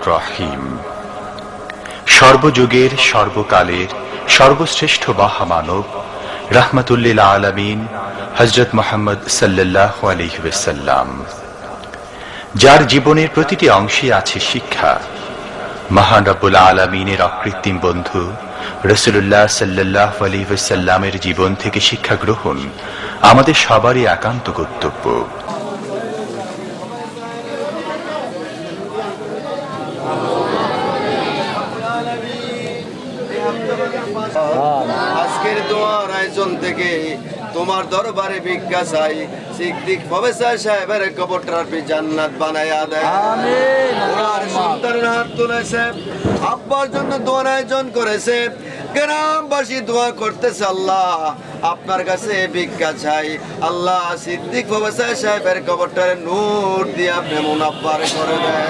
রহিম। সর্বযুগের সর্বকালের সর্বশ্রেষ্ঠ মহামানব রাহমাতুল্লিল আলামিন হযরত মুহাম্মদ সাল্লাল্লাহু আলাইহি ওয়াসাল্লাম, যার জীবনের প্রতিটি অংশে আছে শিক্ষা, মহান রব্বুল আলামিনের অকৃত্রিম বন্ধু রাসূলুল্লাহ সাল্লাল্লাহু আলাইহি ওয়াসাল্লামের জীবন থেকে শিক্ষা গ্রহণ আমাদের সবারই একান্ত কর্তব্য। আজকের দোয়ার আয়োজন থেকে তোমার দরবারে ভিক্ষা চাই, সিদ্দিক প্রফেসর সাহেবের কবরটা জান্নাত বানায়া দেয়। আমিন। ওনার সন্তানের হাত তুলেছে, আব্বার জন্য দোয়ার আয়োজন করেছে, গ্রামবাসী দোয়া করতেছে, আল্লাহ আপনার কাছে ভিক্ষা চাই, আল্লাহ সিদ্দিক প্রফেসর সাহেবের কবরটারে নূর দিয়ে আপনি মুনাফার করে দেন,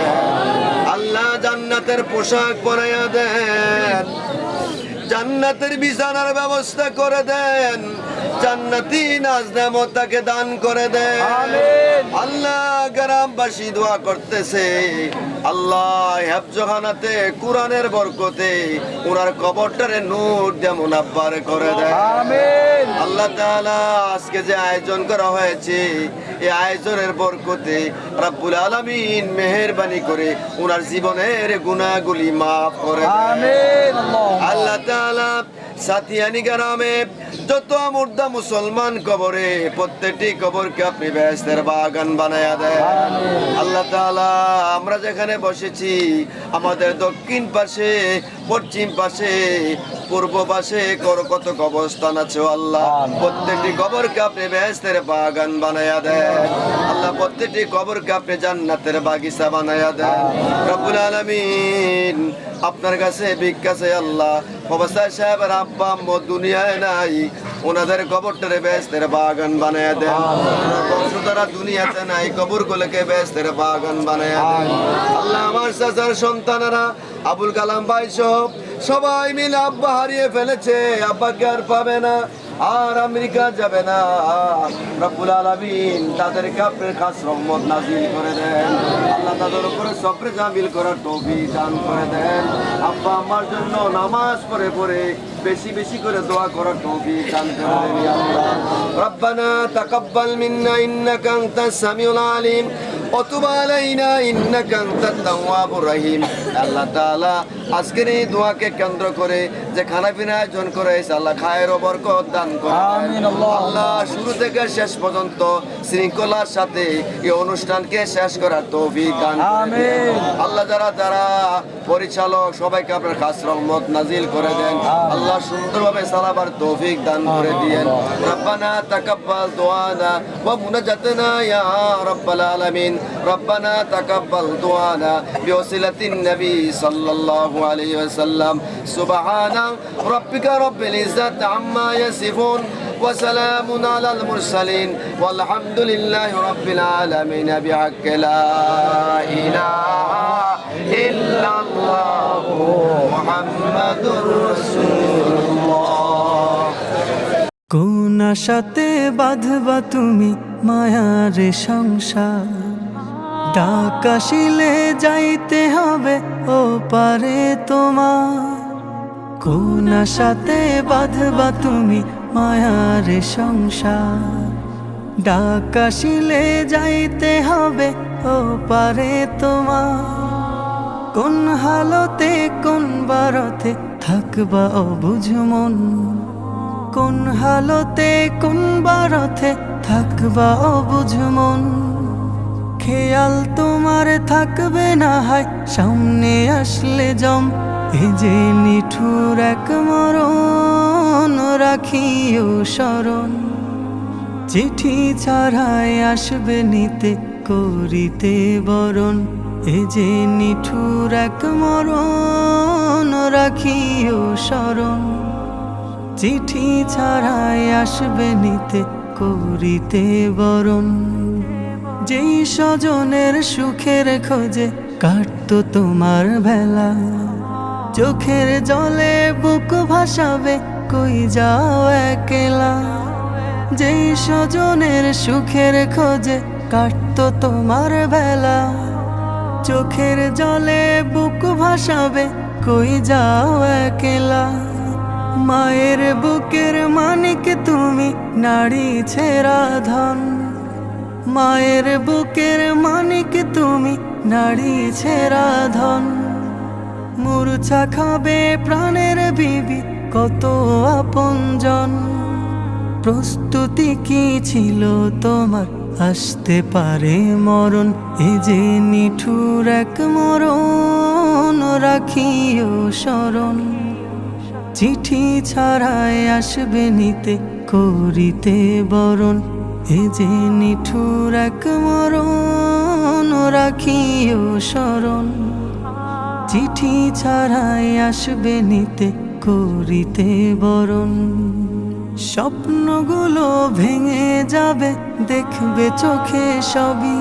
আল্লাহ জান্নাতের পোশাক পরাইয়া দেন, জান্নাতের বিছানার ব্যবস্থা করে দেন, জান্নাতি নাজ-নেয়ামত তাকে দান করে দেন। আমিন। আল্লাহ গ্রামবাসী দোয়া করতেছে, আল্লাহ হেফজখানাতে কোরআনের বরকতে ওনার কবরটারে নূর দিয়ে মুনাফার করে দেন। আমিন। আল্লাহ তাআলা আজকে যে আয়োজন করা হয়েছে এই আয়োজনের বরকতে রব্বুল আলামিন মেহেরবানি করে ওনার জীবনের গুনাহগুলি মাফ করে দেন। আমিন। আল্লাহ তাআলা সাতিয়ানি গ্রামে যত মুর্দা মুসলমান কবরে প্রত্যেকটি কবরকে আপনি বেহেশতের বাগান বানায়া দেন। আল্লাহ তাআলা আমরা যেখানে বসেছি আমাদের দক্ষিণ পাশে, পশ্চিম পাশে, পূর্ব পাশে কত কবরস্থান আছে আল্লাহ, প্রত্যেকটি কবরকে আপনি বেহেশতের বাগান বানায়া দেন। আল্লাহ প্রত্যেকটি কবরকে আপনি জান্নাতের বাগিচা বানায়া দেন। রব্বুল আলামিন আপনার কাছে ভিক্ষা চাই, আল্লাহ প্রফেসর সাহেবের আব্বা আম্মু দুনিয়ায় নাই, ওনাদের কবরটারে বেহেশতের বাগান বানায়া দেন। বংশধরা দুনিয়াতে নাই, কবরগুলোকে বেহেশতের বাগান বানায়া দেন। আল্লাহ আমার চাচার সন্তানেরা আবুল কালাম ভাই সহ সবাই মিলে আব্বা হারিয়ে ফেলেছে, আব্বাকে আর পাবে না, আর আমেরিকা যাবে না, রব্বুল আলামিন তাদেরকে আপনার খাস রহমত নাজিল করে দেন। আল্লাহ তাদের উপরে সবরে জামিল করার তৌফিক দান করে দেন। আব্বা আমার জন্য নামাজ পড়ে পড়ে বেশি বেশি করে দোয়া করার তৌফিক দান করে দেন। ইয়া আল্লাহ রব্বানা তাকাব্বাল মিন্না ইন্নাকা আনতাস সামিউল আলিম ওয়া তুব আলাইনা ইন্নাকা আনতাত তাওয়াবুর রহিম। আল্লাহ তাআলা আজকের এই দোয়াকে কেন্দ্র করে যে খানা পিনা আয়োজন করেছে আল্লাহ খায়ের ও বরকত দান করুন। আমিন। আল্লাহ শুরু থেকে শেষ পর্যন্ত শৃঙ্খলার সাথে এই অনুষ্ঠানকে শেষ করার তৌফিক দান করুন। আমিন। আল্লাহ যারা পরিচালক সবাইকে আপনার খাস রহমত নাজিল করে দেন। আল্লাহ সুন্দরভাবে চালাবার তৌফিক দান করে দিয়েন। রব্বানা তাকাব্বাল দুআনা ওয়া মুনাজাতানা ইয়া রাব্বাল আলামিন। রব্বানা তাকাব্বাল দুআনা বিওসিলাতিন নবী সাল্লাল্লাহু আলাইহি ওয়াসাল্লাম। সুবহানা রাব্বিকা রাব্বিল ইজ্জাতি আম্মা ইয়াসিফুন ওয়া সালামুন আলাল মুরসালিন ওয়ালহামদুলিল্লাহি রাব্বিল আলামিন। বিহাক্কি লা ইলাহা ইল্লাল্লাহু মুহাম্মাদুর রাসূলুল্লাহ। কোন আশাতে বাঁধবা তুমি মায়ার সংসার, ডাক আসিলে যাইতে হবে ও পারে তোমার। কোন আশাতে বাঁধবা তুমি মায়ার সংসার, ডাক আসিলে যাইতে হবে ও পারে তোমার। কোন হালতে কোন বারতে থাকবা অবুঝ মন, কোন হালতে কোন বারতে থাকবা অবুঝ মন। খেয়াল তোমার থাকবে না হয় সামনে আসলে জম, এ যে নিঠুর এক মরণ রাখিও স্মরণ। চিঠি ছাড়াই আসবে নিতে করিতে বরণ, এ যে নিঠুর এক মরণ রাখিও স্মরণ। চিঠি ছাড়াই আসবে নিতে করিতে বরণ। যেই স্বজনের সুখের খোঁজে কাটতো তোমার ভেলা, চোখের জলে বুক ভাসাবে কই যাও একলা। যেই স্বজনের সুখের খোঁজে কাটতো তোমার বেলা, চোখের জলে বুক ভাসাবে কই যাও একলা। মায়ের বুকের মানিক তুমি, নারী ছেঁড়া ধন। মায়ের বুকের মানিক তুমি, নারী ছেঁড়া ধন। মূর্ছা খাবে প্রাণের বিবি কত আপনজন। প্রস্তুতি কি ছিল তোমার, আসতে পারে মরণ। এ যে নিঠুর এক মরণ, রাখিও স্মরণ। চিঠি ছাড়াই আসবে নিতে করিতে বরণ। এ যে নিঠুর এক মরণ, রাখিও স্মরণ। চিঠি ছাড়াই আসবে নিতে করিতে বরণ। স্বপ্নগুলো ভেঙে যাবে দেখবে চোখে সবই,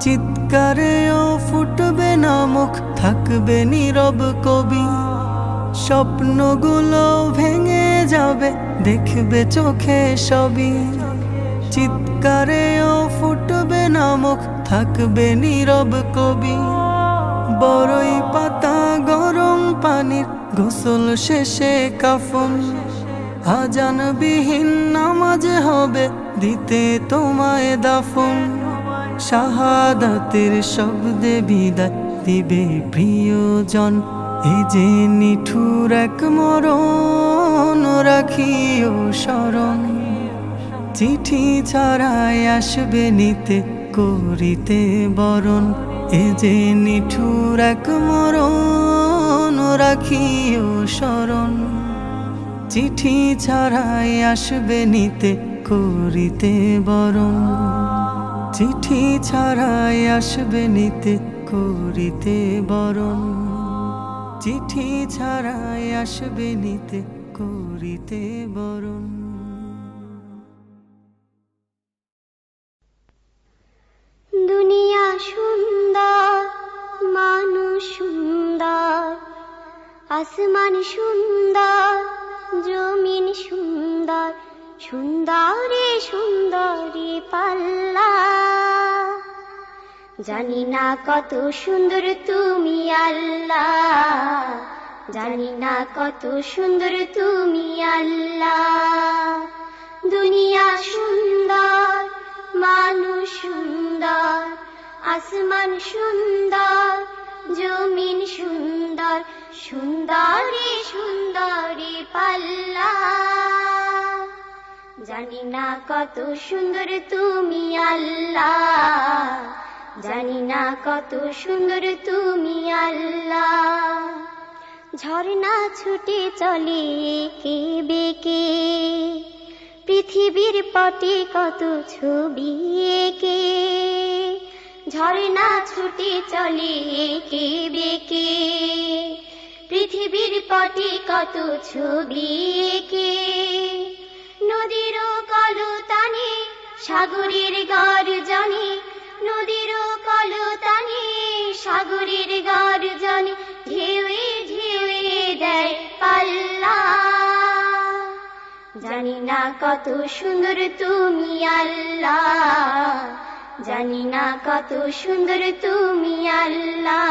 চিৎকারেও ফুটবে না মুখ, থাকবে নীরব কবি। স্বপ্নগুলো ভেঙে যাবে দেখবে চোখে সবই, চিৎকারেও ফুটবে না মুখ, থাকবে নীরব কবি। বড়ই পাতা গরম পানির গোসল শেষে কাফন, আজানবিহীন নামাজ হবে দিতে তোমায় দাফন। শাহাদাতের শব্দে বিদায় দিবে প্রিয়জন। এই যে নিঠুর এক মরণ, রাখিও স্মরণ। চিঠি ছাড়াই আসবে নিতে করিতে বরণ। এ যে নিঠুর এক মরণ, রাখিও স্মরণ। চিঠি ছাড়াই আসবে নিতে করিতে বরণ। চিঠি ছাড়াই আসবে নিতে করিতে বরণ। চিঠি ছাড়াই আসবে নিতে করিতে বরণ। দুনিয়া সুন্দর, মানুষ সুন্দর, আসমান সুন্দর, জমিন সুন্দর, সুন্দরে সুন্দরী পাল্লা। জানি না কত সুন্দর তুমি আল্লাহ, জানি না কত সুন্দর তুমি আল্লাহ। দুনিয়া সুন্দর, মানুষ সুন্দর, আসমান সুন্দর, জমিন সুন্দর, সুন্দরী সুন্দরী পাল্লা। জানি না কত সুন্দর তুমি আল্লাহ, জানি না কত সুন্দর তুমি আল্লাহ। ঝর্ণা ছুটে চলে এঁকে বেঁকে, পৃথিবীর পটে কত ছবি এঁকে। ঝর্ণা ছুটে চলে এঁকে বেঁকে, পৃথিবীর পটে কত ছবি এঁকে। নদীর কলতানে সাগরের গর্জনে, নদীর কলতানে সাগরের গর্জনে, ঢেউয়ে ঢেউয়ে দেয় পাল্লা। জানি না কত সুন্দর তুমি আল্লাহ, জানি না কত সুন্দর তুমি আল্লাহ।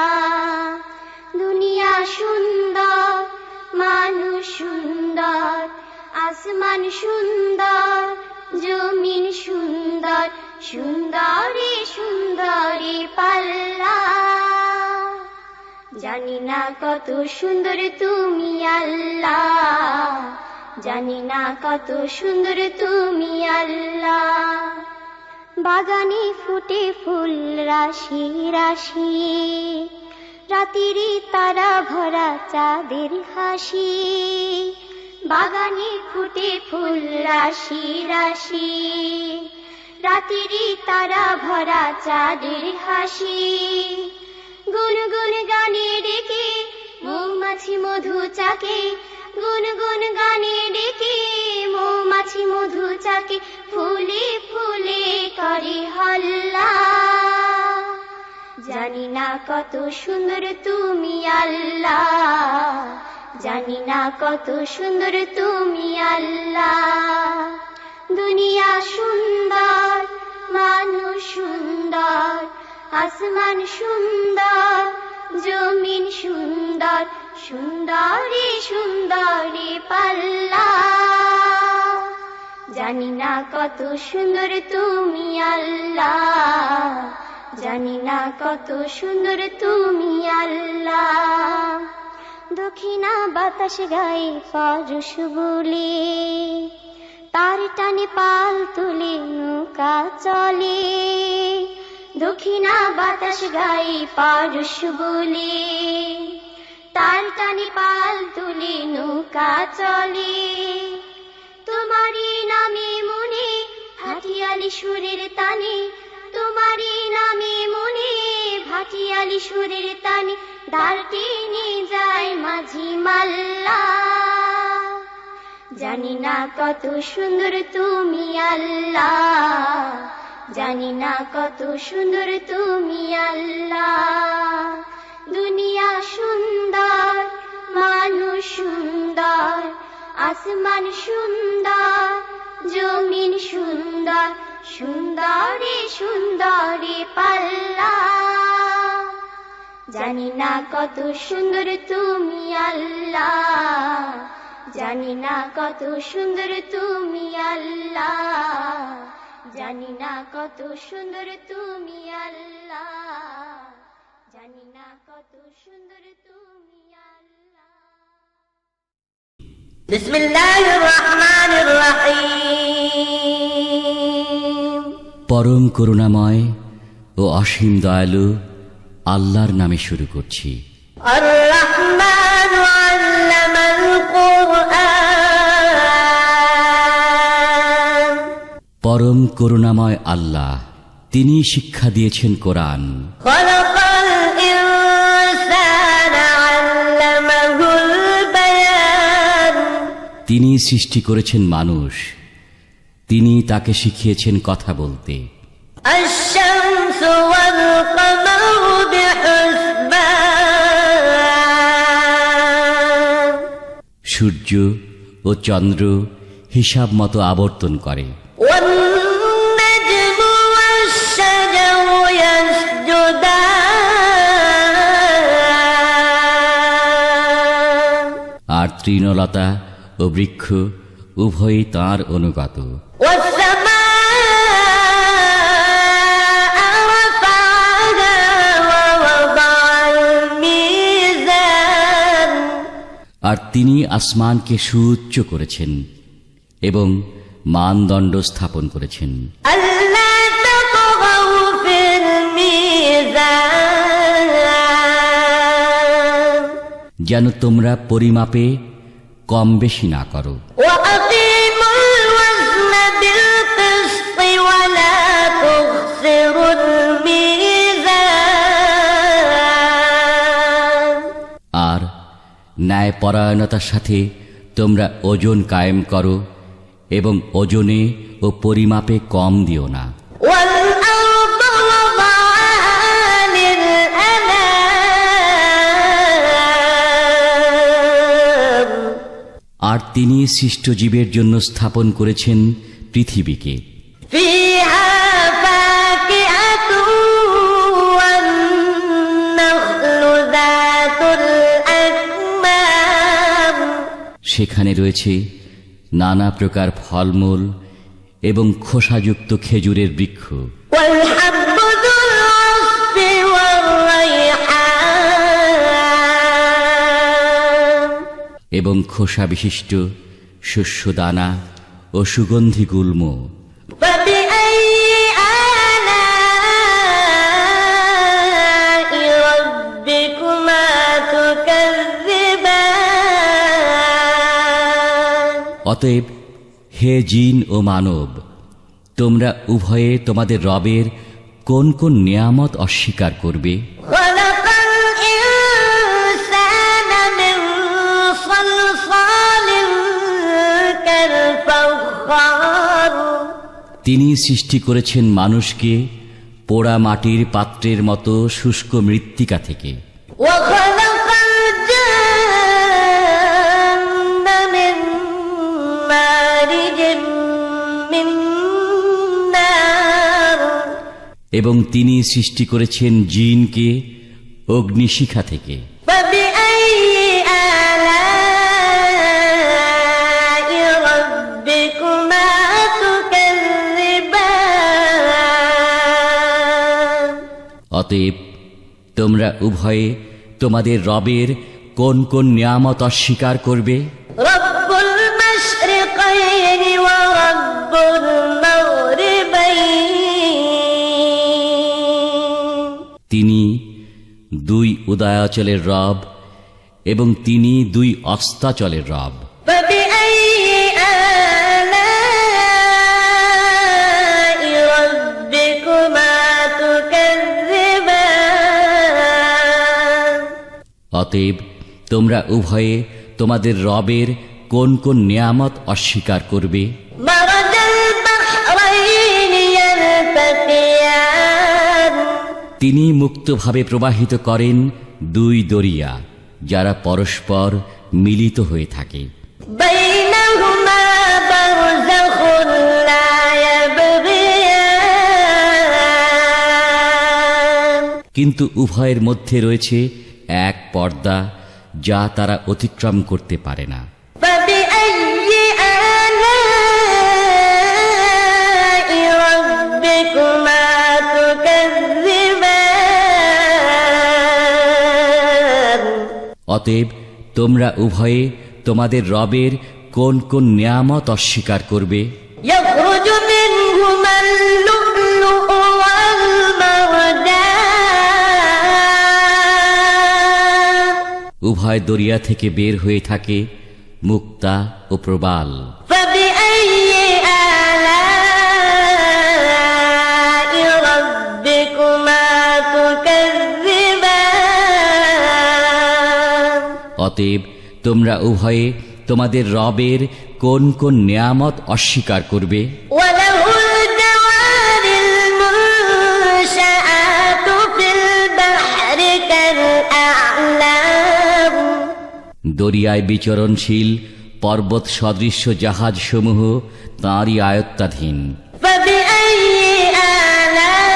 দুনিয়া সুন্দর, মানুষ সুন্দর, আসমান সুন্দর, জমিন সুন্দর, সুন্দরী সুন্দরী পাল্লা। জানি না কত সুন্দর তুমি আল্লাহ, জানি না কত সুন্দর তুমি আল্লাহ। বাগানে ফুটে ফুল রাশি রাশি, রাতিরি তারা ভরা চাঁদের হাসি। বাগানে ফুটে ফুল রাশি রাশি, রাতিরি তারা ভরা চাঁদের হাসি। গুনগুন গানে ডেকে মৌমাছি মধু চাকে, গুনগুন গানে ডেকে মৌমাছি মধু চাকে, ফুলে ফুলে করে হল্লা। জানি না কত সুন্দর তুমি আল্লাহ, জানি না কত সুন্দর তুমি আল্লাহ। দুনিয়া সুন্দর, মানুষ সুন্দর, আসমান সুন্দর, জমিন সুন্দর, সুন্দরী সুন্দরী পাল্লা। জানি না কত সুন্দর তুমি আল্লাহ, জানি না কত সুন্দর তুমি আল্লাহ। দক্ষিণা বাতাস গায়ে পরশ বলে, তার টানে পাল তুলে নৌকা চলে। দক্ষিণা বাতাস গায়ে পরশ বলে, তার টানে পাল তুলে নৌকা চলে। তোমারই নামে মনে ভাটিয়ালি সুরের তানে, তোমারই নামে মনে ভাটিয়ালি সুরের তানে, দাঁড় টেনে যায় মাঝি মাল্লা। জানি না কত সুন্দর তুমি আল্লাহ, জানি না কত সুন্দর তুমি আল্লাহ। দুনিয়া সুন্দর, মানুষ সুন্দর, আসমান সুন্দর, জমিন সুন্দর, সুন্দরী সুন্দরী পাল্লা। জানি না কত সুন্দর তুমি আল্লাহ, জানি না কত সুন্দর তুমি আল্লাহ, জানি না কত সুন্দর তুমি আল্লাহ, জানি না কত সুন্দর তুমি আল্লাহ। বিসমিল্লাহির রহমানির রহিম। পরম করুণাময় ও অসীম দয়ালু আল্লাহর নামে শুরু করছি। আর রহমান আল্লামাল কুরআন। পরম করুণাময় আল্লাহ, তিনি শিক্ষা দিয়েছেন কোরআন। খলাকাল ইনসানা আল্লামাহুল বায়ান। তিনি সৃষ্টি করেছেন মানুষ, তিনি তাকে শিখিয়েছেন কথা বলতে। আশ-শামসু ওয়াল কমারু বিহুসবান। সূর্য ও চন্দ্র হিসাব মতো আবর্তন করে। ওয়ান-নাজমু ওয়াশ-শাজারু ইয়াসজুদান। আর তৃণলতা ও বৃক্ষ উভয়ই তাঁর অনুগত। ওয়াস-সামাআ রাফা'হা ওয়া ওয়াদা'আল মিজান। আর তিনি আসমানকে সুউচ্চ করেছেন এবং মানদণ্ড স্থাপন করেছেন, আল্লা তাতগাউ ফিল মিজান। যেন তোমরা পরিমাপে কম বেশি না করো। ওয়া আকিমুল ওয়াজনা বিল কিসতি ওয়া লা তুখসিরুল মিজান। আর ন্যায়পরায়ণতার সাথে তোমরা ওজন কায়েম করো এবং ওজনে ও পরিমাপে কম দিও না। ওয়াল আরদা ওয়াদা'আহা লিল আনাম। আর তিনি সৃষ্ট জীবের জন্য স্থাপন করেছেন পৃথিবীকে। ফিহা ফাকিহাতু ওয়ান নাখলু যাতুল আকমাম। সেখানে রয়েছে নানা প্রকার ফলমূল এবং খোসাযুক্ত খেজুরের বৃক্ষ ওয়াল হাব্বু যুল আসফি ওয়ার রাইহান। এবং খোসা বিশিষ্ট শস্যদানা ও সুগন্ধি গুল্ম। ফাবিআইয়ি আলা'i রাব্বিকুমা তুকাযযিবান। অতএব হে জিন ও মানব, তোমরা উভয়ে তোমাদের রবের কোন কোন নিয়ামত অস্বীকার করবে? খলাকাল ইনসানা মিন সালসালিন কাল ফাখখার। তিনি সৃষ্টি করেছেন মানুষকে পোড়া মাটির পাত্রের মতো শুষ্ক মৃত্তিকা থেকে, وخلق الجن من مارج من نار এবং তিনি সৃষ্টি করেছেন জিনকে অগ্নিশিখা থেকে। فبأي آلاء ربكما تكذبان অতএব তোমরা উভয়ে তোমাদের রবের কোন কোন নিয়ামত অস্বীকার করবে? رب المشرقين ورب المغربين তিনি দুই উদয়াচলের রব এবং তিনি দুই অস্তাচলের রব। فبأي آلاء ربكما تكذبان অতএব তোমরা উভয়ে তোমাদের রবের কোন কোন নিয়ামত অস্বীকার করবে? مرج البحرين يلتقيان তিনি মুক্তভাবে প্রবাহিত করেন দুই দরিয়া, যারা পরস্পর মিলিত হয়ে থাকে। بينهما برزخ لا يبغيان কিন্তু উভয়ের মধ্যে রয়েছে এক পর্দা, যা তারা অতিক্রম করতে পারে না। فبأي آلاء ربكما تكذبان অতএব তোমরা উভয়ে তোমাদের রবের কোন কোন নিয়ামত অস্বীকার করবে? يخرج منهما اللؤلؤ والمرجان উভয় দরিয়া থেকে বের হয়ে থাকে মুক্তা ও প্রবাল। فبأي آلاء ربكما تكذبان অতএব তোমরা উভয়ে তোমাদের রবের কোন কোন নিয়ামত অস্বীকার করবে? وله الجوار المنشآت في البحر كالأعلام দরিয়ায় বিচরণশীল পর্বত সদৃশ্য জাহাজসমূহ তাঁরই আয়ত্তাধীন। فبأي آلاء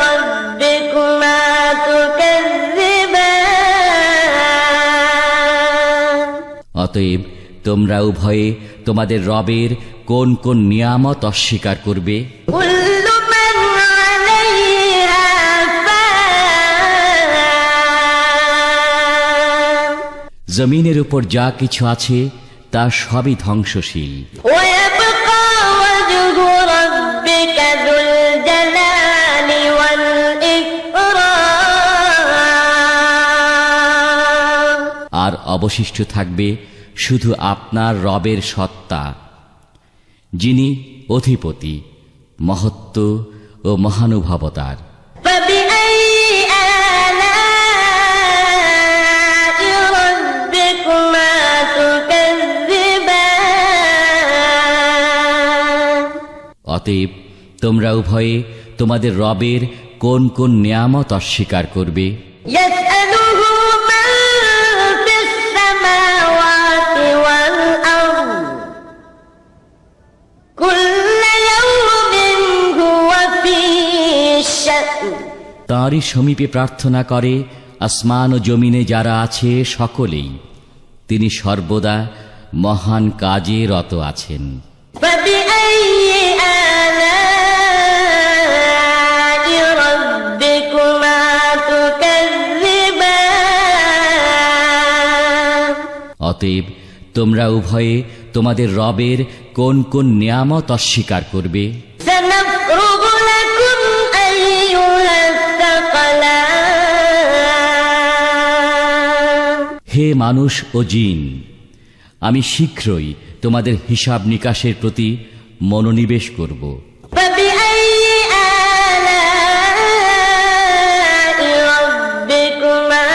ربكما تكذبان অতএব তোমরা উভয়ে তোমাদের রবের কোন কোন নিয়ামত অস্বীকার করবে? كل من عليها فان জমিনের উপর যা কিছু আছে তা সবই ধ্বংসশীল। ويبقى وجه ربك ذو الجلال والإكرام আর অবশিষ্ট থাকবে শুধু আপনার রবের সত্তা, যিনি অধিপতি, মহত্ব ও মহানুভবতার। فبأي آلاء ربكما تكذبان অতএব তোমরা উভয়ে তোমাদের রবের কোন কোন নিয়ামত অস্বীকার করবে? يسأله من في السماوات والأرض كل يوم هو في شأن তাঁরই সমীপে প্রার্থনা করে আসমান ও জমিনে যারা আছে সকলেই। তিনি সর্বদা মহান কাজে রত আছেন। فبأي آلاء ربكما تكذبان অতএব তোমরা উভয়ে তোমাদের রবের কোন কোন নিয়ামত অস্বীকার করবে? سنفرغ لكم أيها الثقلان হে মানুষ ও জিন, আমি শীঘ্রই তোমাদের হিসাব নিকাশের প্রতি মনোনিবেশ করব। فبأي آلاء ربكما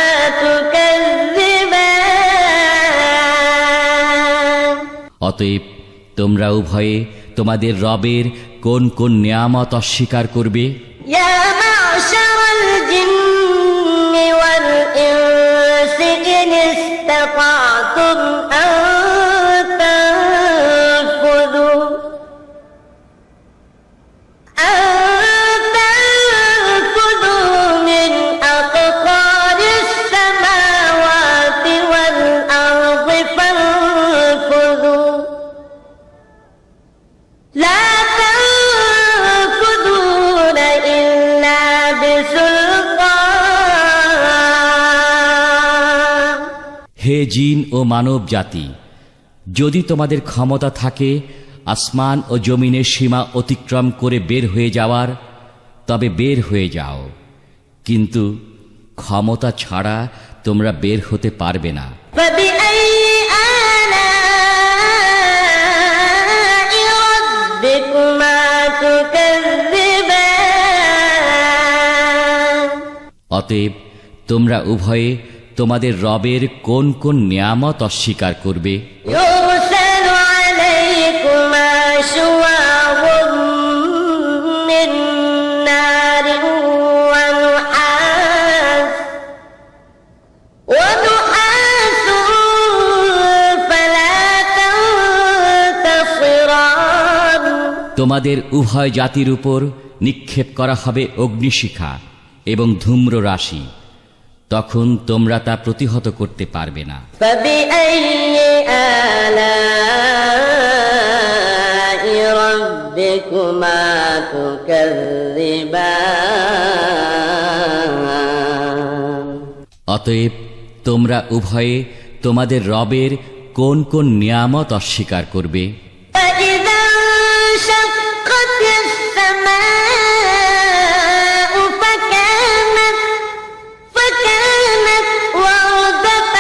تكذبان অতএব তোমরা উভয়ে তোমাদের রবের কোন কোন নিয়ামত অস্বীকার করবে? يا معشر الجن والإنس إن استطعتم أن تنفذوا من أقطار السماوات والأرض فانفذوا لا تنفذون إلا بسلطان হে জিন ও মানব জাতি, যদি তোমাদের ক্ষমতা থাকে আসমান ও জমিনের সীমা অতিক্রম করে বের হয়ে যাওয়ার, তবে বের হয়ে যাও, কিন্তু ক্ষমতা ছাড়া তোমরা বের হতে পারবে না। فبأي آلاء ربكما تكذبان অতএব তোমরা উভয়ে তোমাদের রবের কোন কোন নিয়ামত অস্বীকার করবে? يرسل عليكما شواظ من نار ونحاس فلا تنتصران তোমাদের উভয় জাতির উপর নিক্ষেপ করা হবে অগ্নিশিখা এবং ধূম্র রাশি, তখন তোমরা তা প্রতিহত করতে পারবে না। فبأي آلاء ربكما تكذبان অতএব তোমরা উভয়ে তোমাদের রবের কোন কোন নিয়ামত অস্বীকার করবে? فإذا انشقت السماء فكانت وردة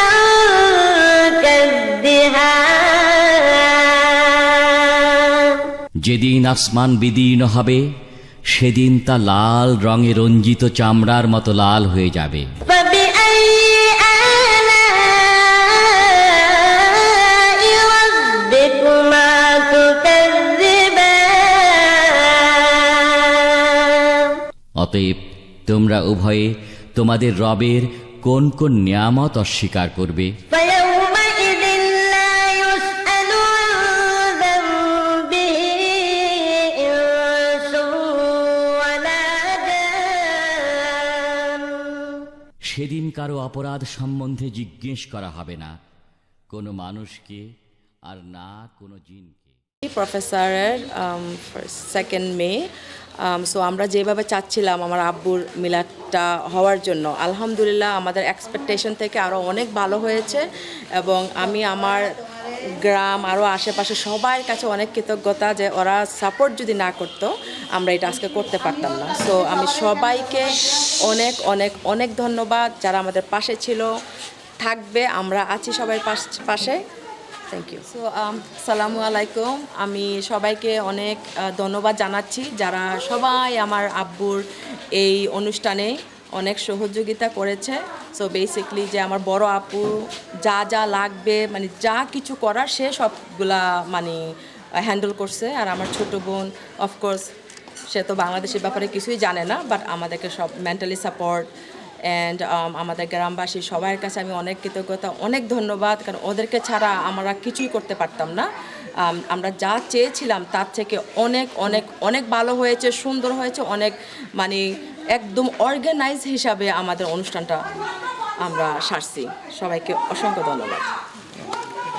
كالدهان যেদিন আসমান বিদীর্ণ হবে, সেদিন তা লাল রঙে রঞ্জিত চামড়ার মতো লাল হয়ে যাবে। فبأي آلاء ربكما تكذبان অতএব তোমরা উভয়ে তোমাদের রবের কোন কোন নিয়ামত অস্বীকার করবে? فيومئذ لا يسأل عن ذنبه إنس ولا جان সেদিন কারো অপরাধ সম্বন্ধে জিজ্ঞেস করা হবে না, কোনো মানুষকে আর না কোনো জিনকে। প্রফেসরের সেকেন্ড মে, সো আমরা যেভাবে চাচ্ছিলাম আমার আব্বুর মিলাদটা হওয়ার জন্য, আলহামদুলিল্লাহ আমাদের এক্সপেকটেশন থেকে আরও অনেক ভালো হয়েছে এবং আমি আমার গ্রাম আরও আশেপাশে সবার কাছে অনেক কৃতজ্ঞতা যে ওরা সাপোর্ট যদি না করতো আমরা এটা আজকে করতে পারতাম না। সো আমি সবাইকে অনেক অনেক অনেক ধন্যবাদ যারা আমাদের পাশে ছিল, থাকবে, আমরা আছি সবাই পাশে। Thank you. সো আসসালামু আলাইকুম, আমি সবাইকে অনেক ধন্যবাদ জানাচ্ছি যারা সবাই আমার আব্বুর এই অনুষ্ঠানে অনেক সহযোগিতা করেছে। সো বেসিকলি যে আমার বড় আপু যা যা লাগবে মানে যা কিছু করার সে সবগুলা মানে হ্যান্ডেল করছে, আর আমার ছোট বোন অফকোর্স সে তো বাংলাদেশের ব্যাপারে কিছুই জানে না, বাট আমাদেরকে সব মেন্টালি সাপোর্ট অ্যান্ড আমাদের গ্রামবাসী সবার কাছে আমি অনেক কৃতজ্ঞতা, অনেক ধন্যবাদ, কারণ ওদেরকে ছাড়া আমরা কিছুই করতে পারতাম না। আমরা যা চেয়েছিলাম তার থেকে অনেক অনেক অনেক ভালো হয়েছে, সুন্দর হয়েছে, অনেক মানে একদম অর্গানাইজ হিসাবে আমাদের অনুষ্ঠানটা আমরা সারছি। সবাইকে অসংখ্য ধন্যবাদ।